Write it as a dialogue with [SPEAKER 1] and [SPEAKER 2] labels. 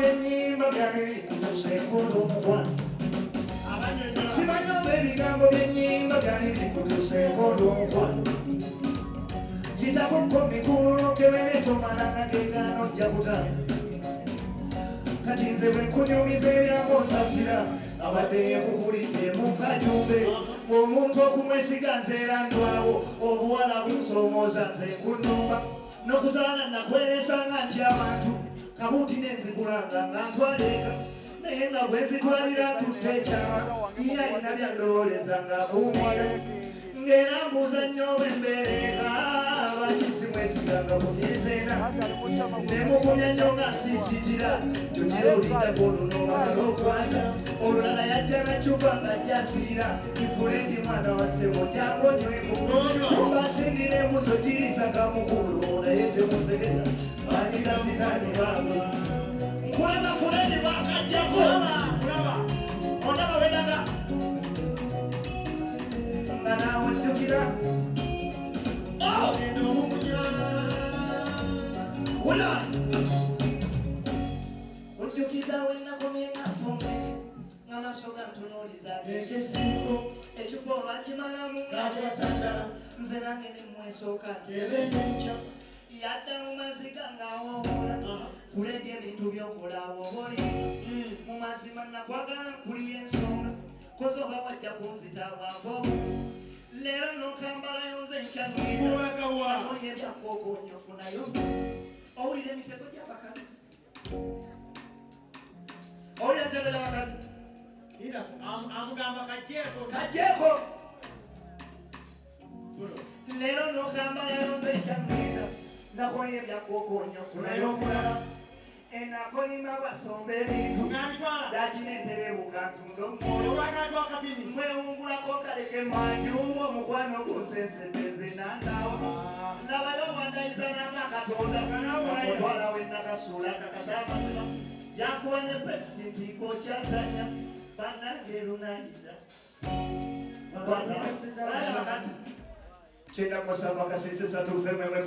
[SPEAKER 1] by'ennyimba byange bikutuuseeko olw'omukwano. Simanyi oba ebigambo by'ennyimba byange bikutuuseeko olw'omukwano. Kitako ko mikulu kebene tomalanga gegaano ojja kutaya. Kati nze bwe nkunyumiza ebyambo nsasira abadde yekugulidde mu kajumbe. Ng'omuntu okumwesiga nze era ndwawo obuwala bunsoomooza nze nkunnumba. N'okuzaala nakweresa nga ntya abantu kabuuti n'enzigulanga nga ntwaleeka. Naye nga bwe nzitwalira tutte ekyama ye alina byandowoleza nga buumira. Ng'era mbuuza nnyo bwe mbeereka abakisimwesiganga mu byezeena. Ne mukumya nnyo nga nsiisitira tugira olindako olunobala okwasa. Olulala yajja na ccupa nga jjasiira Ifulendi mwana wa ssebo jangu onyweko. Basindira embuzo girisaka mukulu naye temusegera bagira sitaani baabwe. Nkulaga Fulendi bakajjako ondaba wenaga nga naawe ojjukira wula ojjukiza wennakomye nga ntombe ng'amaaso gantunuuliza ag'ekisingo ekipa olwakimalamu ng'abyatandala nze nange ne mwesooka nteebe n'enkya yadda mu maziga ng'awowola Fulendi ebintu by'okola woboli mu mazima nakwagala nkuliyo ensonga koze oba wajja kunzitawaabo leero n'okambalayo nze nkyanoye ebyakookoonyo funayo owulira emitego gy'abakazi owulira emitego gy'abakazi
[SPEAKER 2] amugamba
[SPEAKER 1] kajeeko leero n'okambalayo nze nkyanoyera nakoye ebyakookoonyo funayo omulala enakolima basomba ebintu dakinentere bukantundo mwewungulako kaleke manju omukwano gunsenseteze nandawo labayo wandayizananga katonda otwala wenakasuula kakasamaziba yakuba ne presidenti kokyazanya banange lunayira kyenda kusaba kasese satufemwe